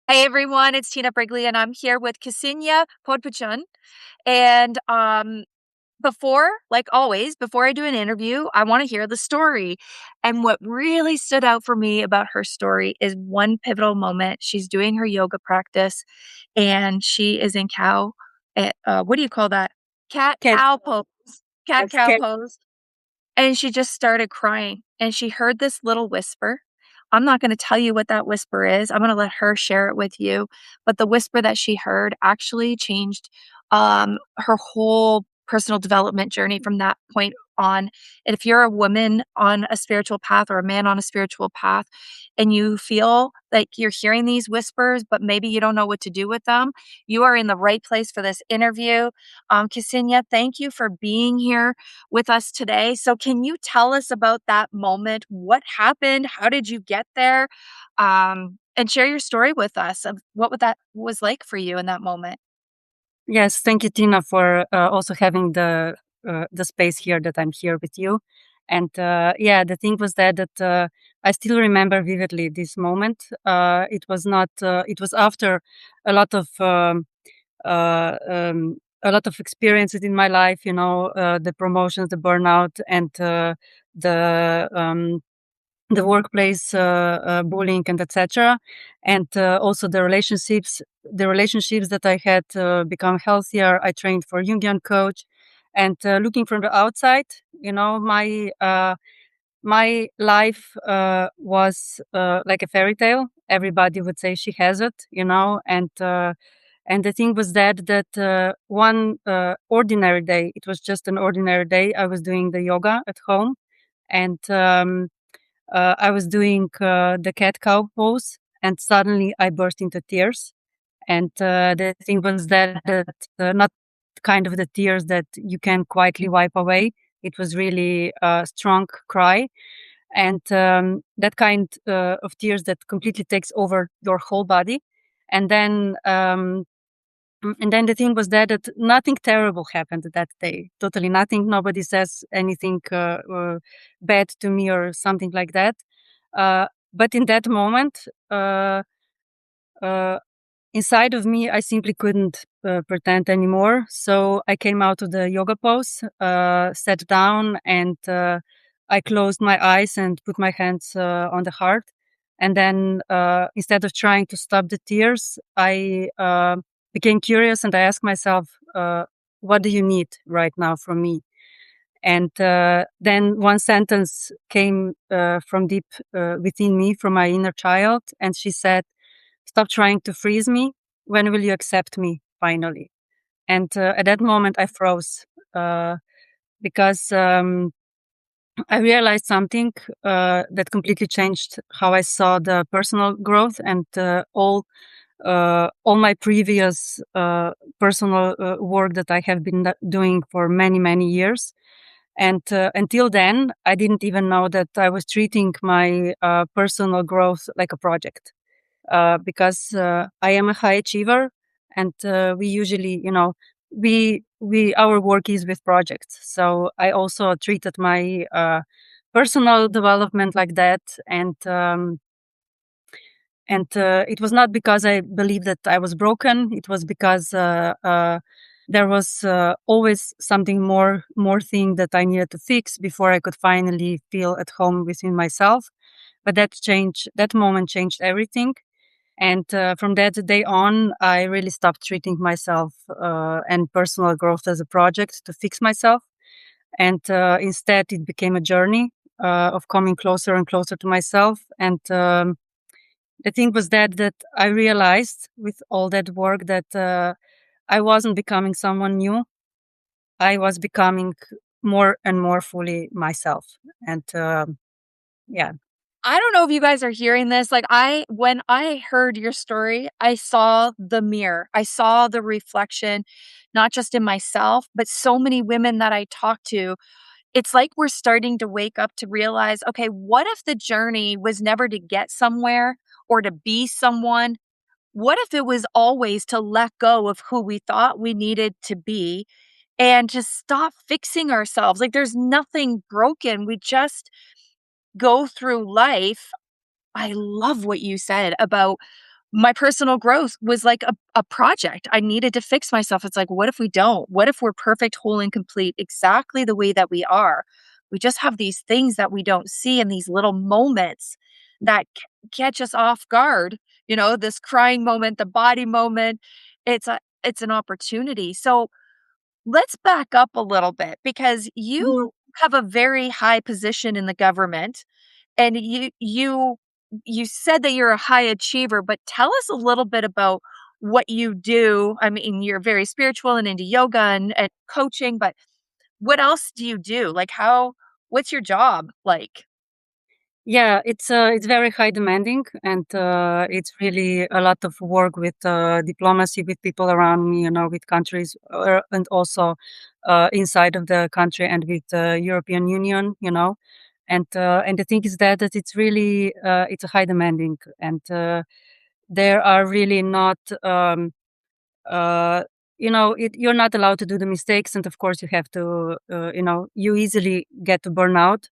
Hey everyone, it's Tina Brigley, and I'm here with Ksenja Podpecan. And before, like always, before I do an interview, I want to hear the story. And what really stood out for me about her story is one pivotal moment. She's doing her yoga practice, and she is in what do you call that? Cat Cat, cow pose. Cat yes, cow cat. pose. And she just started crying, and she heard this little whisper. I'm not gonna tell you what that whisper is, I'm gonna let her share it with you, but the whisper that she heard actually changed, her whole personal development journey from that point on. And if you're a woman on a spiritual path or a man on a spiritual path, and you feel like you're hearing these whispers, but maybe you don't know what to do with them, you are in the right place for this interview. Ksenia, thank you for being here with us today. So, can you tell us about that moment? What happened? How did you get there? And share your story with us of that was like for you in that moment. Yes, thank you, Tina, for also having the space here that I'm here with you. And yeah, the thing was that I still remember vividly this moment. It was not. It was after a lot of uh, um, a lot of experiences in my life. The promotions, the burnout, and the the workplace bullying and etc. And also the relationships that I had become healthier. I trained for Jungian coach, and looking from the outside, my life was like a fairy tale. Everybody would say she has it, and the thing was that one ordinary day, it was just an ordinary day. I was doing the yoga at home, and I was doing the cat cow pose, and suddenly I burst into tears. And the thing was that not kind of the tears that you can quietly wipe away. It was really a strong cry, and that kind of tears that completely takes over your whole body. And then and then the thing was that nothing terrible happened that day. Totally nothing. Nobody says anything bad to me or something like that. But in that moment, uh, inside of me, I simply couldn't pretend anymore. So I came out of the yoga pose, sat down, and I closed my eyes and put my hands on the heart. And then instead of trying to stop the tears, I became curious and I asked myself, what do you need right now from me? And then one sentence came from deep within me, from my inner child. And she said, "Stop trying to freeze me. When will you accept me finally?" And at that moment, I froze uh, because I realized something that completely changed how I saw the personal growth and all my previous personal work that I have been doing for many, many years. And until then, I didn't even know that I was treating my personal growth like a project, because I am a high achiever, and we usually, we our work is with projects. So I also treated my personal development like that, and it was not because I believed that I was broken. It was because there was always something more thing that I needed to fix before I could finally feel at home within myself. But that moment changed everything. And from that day on, I really stopped treating myself and personal growth as a project to fix myself. And instead, it became a journey of coming closer and closer to myself. And the thing was that I realized with all that work that I wasn't becoming someone new. I was becoming more and more fully myself. And yeah. I don't know if you guys are hearing this. Like when I heard your story, I saw the mirror. I saw the reflection, not just in myself, but so many women that I talk to. It's like we're starting to wake up to realize, okay, what if the journey was never to get somewhere or to be someone? What if it was always to let go of who we thought we needed to be and to stop fixing ourselves? Like there's nothing broken. We just go through life. I love what you said about my personal growth was like a project. I needed to fix myself. It's like, what if we don't? What if we're perfect, whole, and complete exactly the way that we are? We just have these things that we don't see in these little moments that catch us off guard. You know, this crying moment, the body moment. It's an opportunity. So let's back up a little bit because Mhm. you have a very high position in the government and you said that you're a high achiever, but tell us a little bit about what you do. I mean, you're very spiritual and into yoga and coaching, but what else do you do? Like what's your job like? Yeah, it's very high demanding, and it's really a lot of work with diplomacy with people around me, with countries, and also inside of the country and with the European Union, and the thing is that it's really it's a high demanding, and there are really not. Uh, you're not allowed to do the mistakes, and of course you have to you easily get to burn out,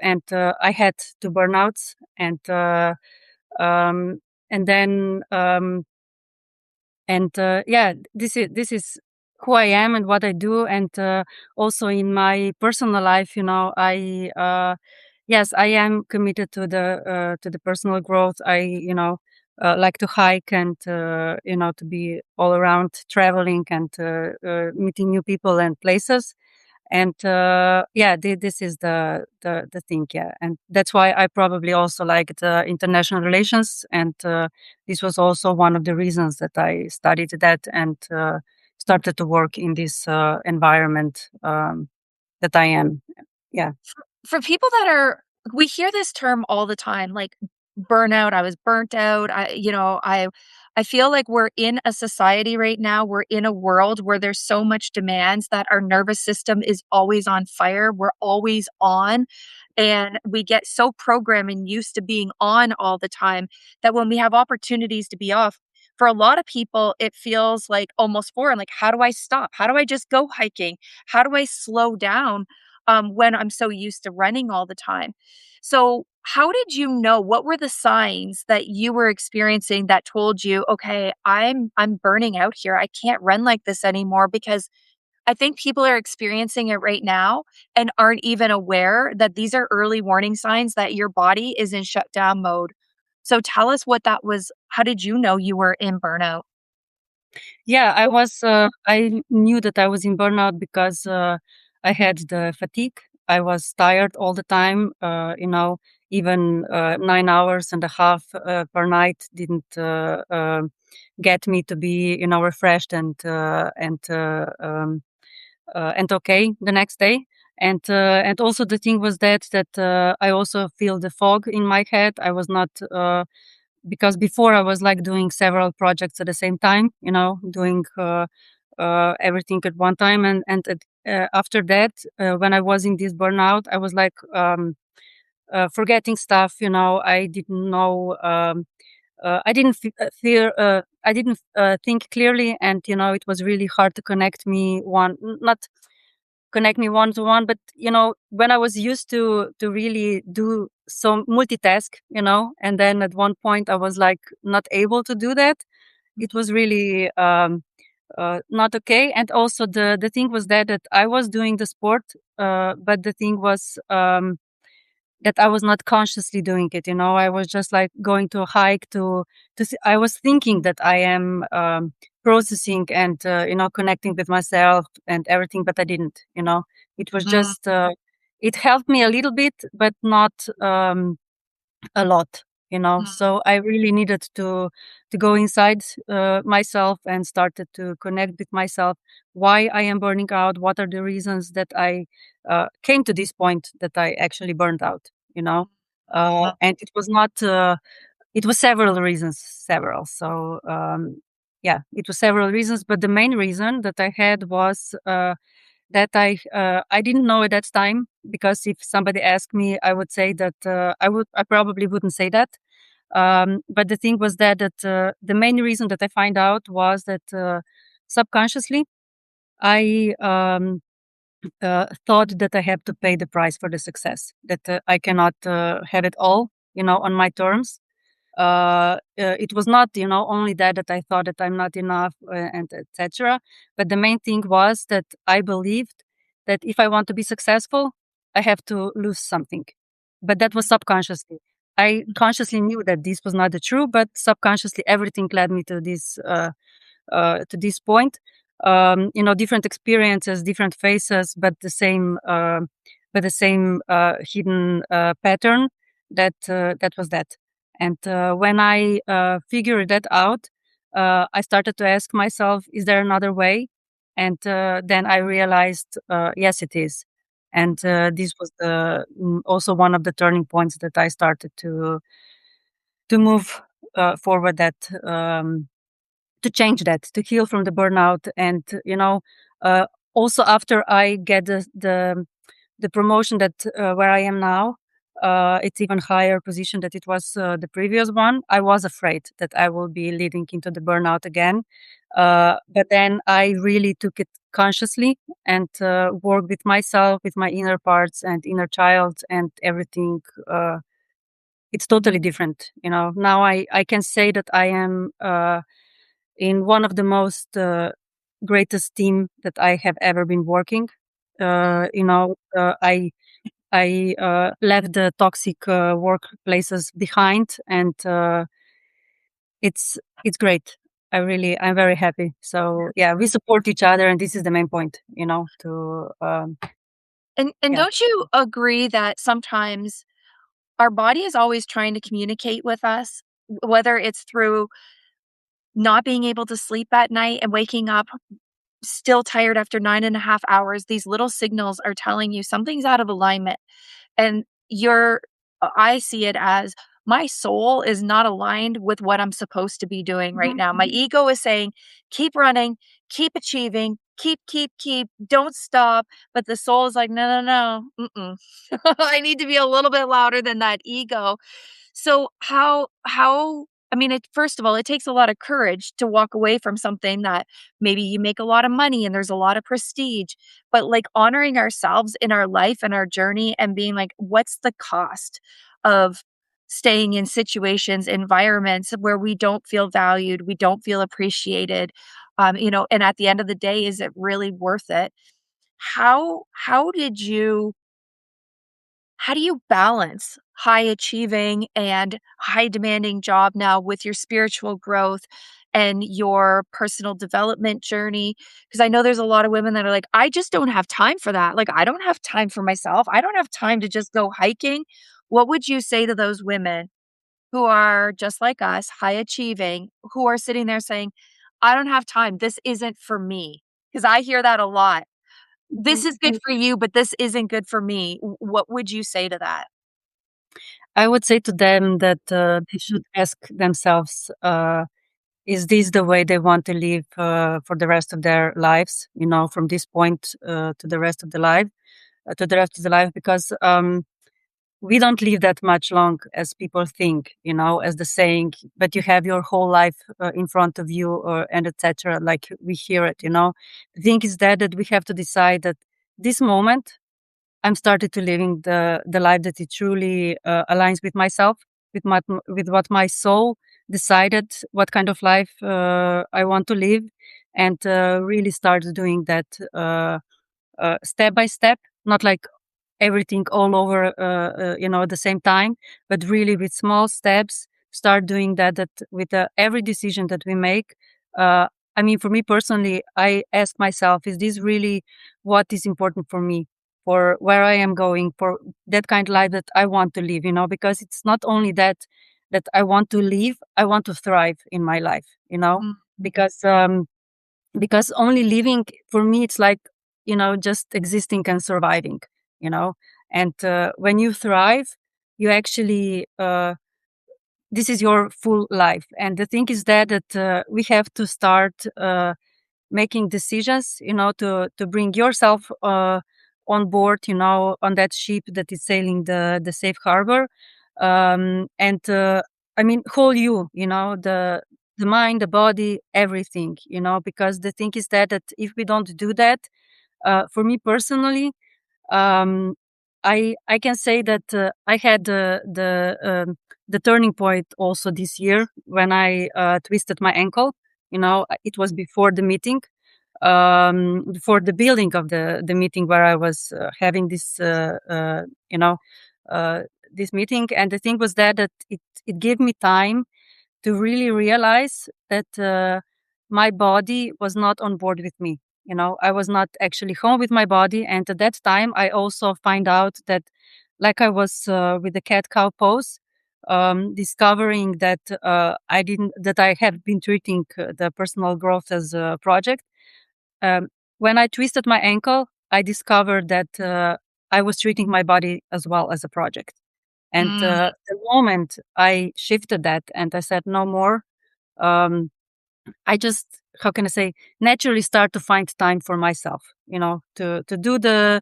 and I had two burnouts, um, and then yeah, this is who I am and what I do, and also in my personal life, I yes, I am committed to the personal growth. I like to hike and to be all around traveling and meeting new people and places, and yeah, this is the thing, yeah, and that's why I probably also liked international relations, and this was also one of the reasons that I studied that and started to work in this environment that I am. Yeah. For people that are we hear this term all the time, like burnout, I was burnt out. I feel like we're in a society right now, we're in a world where there's so much demands that our nervous system is always on fire. We're always on. And we get so programmed and used to being on all the time that when we have opportunities to be off, for a lot of people, it feels like almost foreign. Like, how do I stop? How do I just go hiking? How do I slow down? When I'm so used to running all the time. So, how did you know? What were the signs that you were experiencing that told you, okay, I'm burning out here. I can't run like this anymore because I think people are experiencing it right now and aren't even aware that these are early warning signs that your body is in shutdown mode. So tell us what that was. How did you know you were in burnout? Yeah, I knew that I was in burnout because I had the fatigue. I was tired all the time, even 9 hours and a half per night didn't get me to be, refreshed and okay the next day. And also the thing was that I also feel the fog in my head. I was not because before I was like doing several projects at the same time, doing everything at one time, and after that, when I was in this burnout, I was like forgetting stuff. I didn't know. I didn't fear. I didn't think clearly, and it was really hard to connect me not connect me one to one, but when I was used to really do some multitask, and then at one point I was like not able to do that. It was really not okay. And also the thing was that I was doing the sport, but the thing was that I was not consciously doing it. I was just like going to a hike I was thinking that I am processing and connecting with myself and everything, but I didn't. It was Mm, just it helped me a little bit, but not a lot. mm, So I really needed to go inside myself and started to connect with myself. Why I am burning out? What are the reasons that I came to this point that I actually burned out? mm, And it was not. It was several reasons, several. So yeah, it was several reasons, but the main reason that I had was that I didn't know at that time, because if somebody asked me, I would say that I probably wouldn't say that. But the thing was that the main reason that I find out was that subconsciously I thought that I have to pay the price for the success, that I cannot have it all, on my terms. it was not, only that I thought that I'm not enough, and etc. But the main thing was that I believed that if I want to be successful, I have to lose something. But that was subconsciously. I consciously knew that this was not the true, but subconsciously everything led me to this point. Different experiences, different faces, but the same hidden pattern. That was that. And when I figured that out, I started to ask myself, "Is there another way?" And then I realized, yes, it is. And this was also one of the turning points that I started to move forward. To change that, to heal from the burnout, and uh, also after I get the promotion that where I am now, it's even higher position that it was the previous one. I was afraid that I will be leading into the burnout again, but then I really took it consciously and worked with myself, with my inner parts and inner child and everything. It's totally different. Now I can say that I am in one of the most greatest team that I have ever been working. I left the toxic workplaces behind, and it's great. I'm very happy. So yeah, we support each other, and this is the main point. To And yeah. don't you agree that sometimes our body is always trying to communicate with us, whether it's through not being able to sleep at night and waking up still tired after 9.5 hours, these little signals are telling you something's out of alignment. And I see it as my soul is not aligned with what I'm supposed to be doing right Mhm. now. My ego is saying, keep running, keep achieving, keep, don't stop. But the soul is like, no, no, no. Mm-mm. I need to be a little bit louder than that ego. So I mean, first of all, it takes a lot of courage to walk away from something that maybe you make a lot of money and there's a lot of prestige, but like honoring ourselves in our life and our journey and being like, what's the cost of staying in situations, environments where we don't feel valued, we don't feel appreciated, and at the end of the day, is it really worth it? How did you how do you balance high achieving and high demanding job now with your spiritual growth and your personal development journey? Because I know there's a lot of women that are like, I just don't have time for that. Like, I don't have time for myself. I don't have time to just go hiking. What would you say to those women who are just like us, high achieving, who are sitting there saying, I don't have time. This isn't for me? Because I hear that a lot. This is good for you, but this isn't good for me. What would you say to that? I would say to them that they should ask themselves, is this the way they want to live for the rest of their lives? From this point to the rest of the life, because we don't live that much long as people think. As the saying, but you have your whole life in front of you, and etc. Like we hear it. The thing is that we have to decide that this moment I'm started to living the life that it truly aligns with myself, with what my soul decided, what kind of life I want to live, and really start doing that step by step, not like everything all over, at the same time, but really with small steps, start doing that with every decision that we make. Uh, I mean, for me personally, I ask myself, is this really what is important for me, for where I am going, for that kind of life that I want to live, because it's not only that I want to live, I want to thrive in my life, Mm, because only living for me it's like just existing and surviving, you know and when you thrive, you actually this is your full life. And the thing is that we have to start making decisions, to bring yourself on board, on that ship that is sailing the safe harbor. And I mean, whole the mind, the body, everything, because the thing is that if we don't do that, for me personally, um, I can say that I had the the turning point also this year when I twisted my ankle. It was before the meeting, before the building of the meeting where I was having this, you know, uh, this meeting. And the thing was that it gave me time to really realize that my body was not on board with me. I was not actually home with my body. And at that time, I also find out that, like I was with the cat cow pose, discovering that that I have been treating the personal growth as a project. Um, when I twisted my ankle, I discovered that I was treating my body as well as a project. And Mm. the moment I shifted that and I said no more, um, I just, how can I say, naturally start to find time for myself, to do to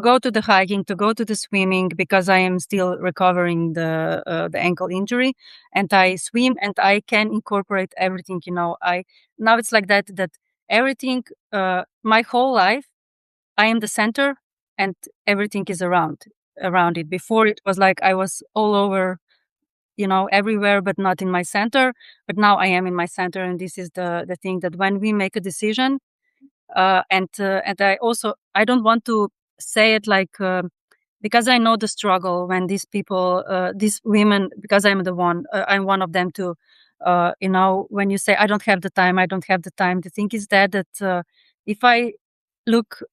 go to the hiking, to go to the swimming, because I am still recovering the ankle injury, and I swim and I can incorporate everything. I now it's like that everything, my whole life, I am the center, and everything is around it. Before it was like I was all over, everywhere, but not in my center. But now I am in my center, and this is the thing, that when we make a decision, and I don't want to say it like, because I know the struggle when these people, these women, because I'm one of them too. When you say I don't have the time, I don't have the time. The thing is that if I look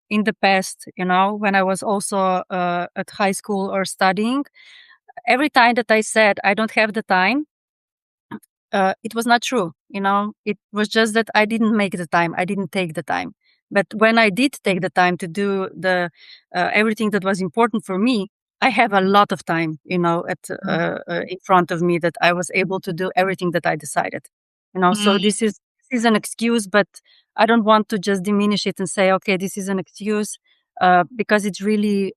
in the past, when I was also at high school or studying, every time that I said I don't have the time, it was not true. It was just that I didn't make the time. I didn't take the time. But when I did take the time to do the everything that was important for me, I have a lot of time, at in front of me, that I was able to do everything that I decided. So Mm. this is an excuse, but I don't want to just diminish it and say, okay, this is an excuse, because it's really,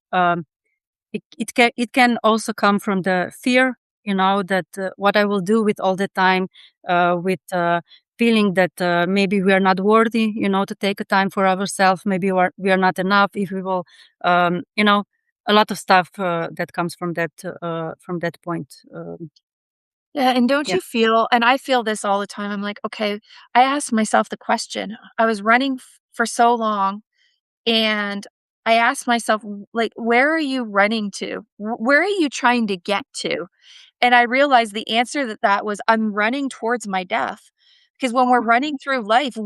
it can also come from the fear, that what I will do with all the time, with feeling that maybe we are not worthy, to take a time for ourselves. Maybe we are not enough if we will, a lot of stuff that comes from that point. Yeah, and don't Yeah. you feel, and I feel this all the time, I'm like, "Okay," I asked myself the question. I was running for so long, and I asked myself, like, "Where are you running to? Where are you trying to get to?" And I realized the answer that was, I'm running towards my death. Because when we're running through life,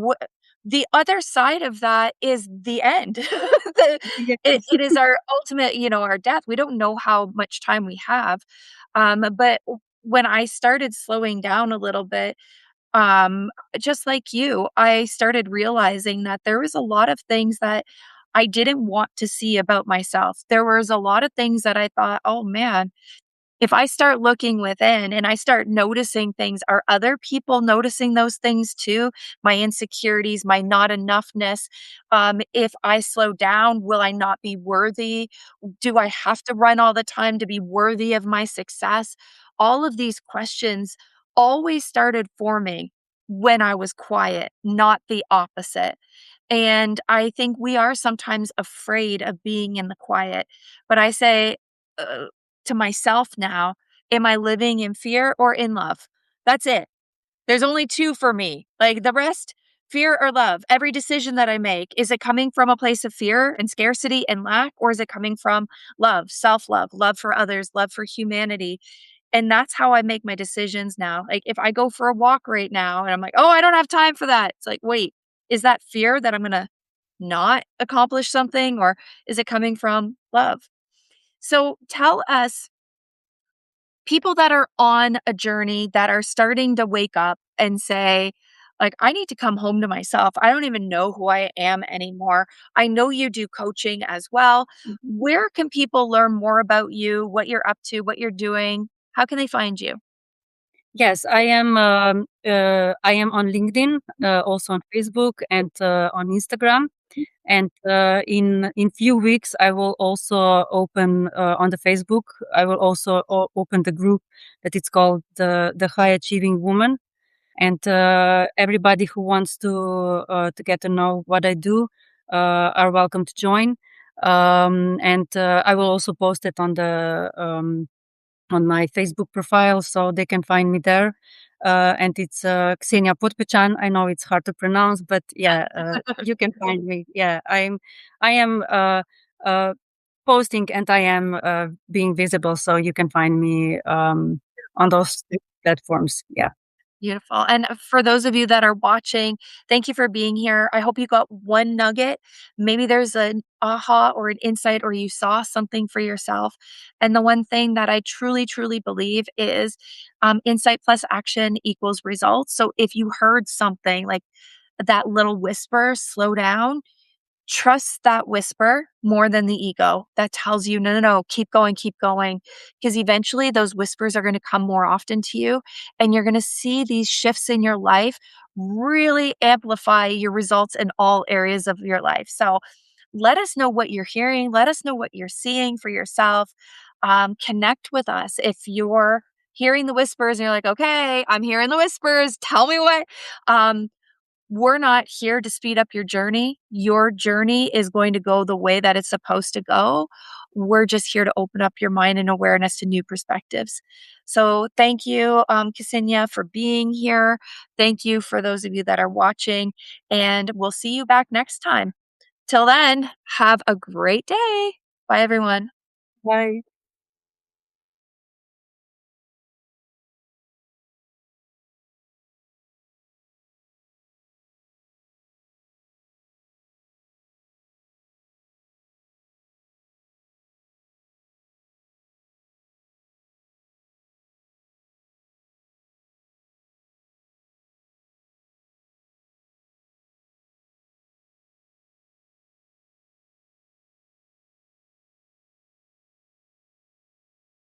the other side of that is the end. Yeah. It is our ultimate, our death. We don't know how much time we have. But when I started slowing down a little bit, um, just like you, I started realizing that there was a lot of things that I didn't want to see about myself. There was a lot of things that I thought, "Oh, man, if I start looking within and I start noticing things, are other people noticing those things too? My insecurities, my not enoughness. If I slow down, will I not be worthy? Do I have to run all the time to be worthy of my success?" All of these questions always started forming when I was quiet, not the opposite. And I think we are sometimes afraid of being in the quiet. But I say, uh, to myself now, am I living in fear or in love? That's it. There's only 2 for me. Like, the rest, fear or love. Every decision that I make, is it coming from a place of fear and scarcity and lack, or is it coming from love, self-love, love for others, love for humanity? And that's how I make my decisions now. Like, if I go for a walk right now and I'm like, "Oh, I don't have time for that." It's like, "Wait, is that fear that I'm gonna not accomplish something, or is it coming from love?" So tell us, people that are on a journey, that are starting to wake up and say, like, "I need to come home to myself. I don't even know who I am anymore." I know you do coaching as well. Where can people learn more about you, what you're up to, what you're doing? How can they find you? Yes, I am on LinkedIn, also on Facebook, and on Instagram. And in few weeks, I will also open on the Facebook. I will also open the group that it's called the High Achieving Woman. And everybody who wants to get to know what I do are welcome to join. And I will also post it on on my Facebook profile, so they can find me there. And it's Ksenja Podpecan. I know it's hard to pronounce, but yeah, you can find me. Yeah, I am uh, posting, and I am being visible, so you can find me on those platforms. Yeah. Beautiful. And for those of you that are watching, thank you for being here. I hope you got one nugget. Maybe there's an aha or an insight, or you saw something for yourself. And the one thing that I truly, truly believe is insight plus action equals results. So if you heard something like that little whisper, slow down. Trust that whisper more than the ego that tells you, no, no, no, keep going, keep going. Because eventually those whispers are going to come more often to you. And you're going to see these shifts in your life really amplify your results in all areas of your life. So let us know what you're hearing. Let us know what you're seeing for yourself. Connect with us. If you're hearing the whispers and you're like, okay, I'm hearing the whispers, tell me what. We're not here to speed up your journey. Your journey is going to go the way that it's supposed to go. We're just here to open up your mind and awareness to new perspectives. So thank you, Ksenia, for being here. Thank you for those of you that are watching, and we'll see you back next time. Till then, have a great day. Bye, everyone. Bye.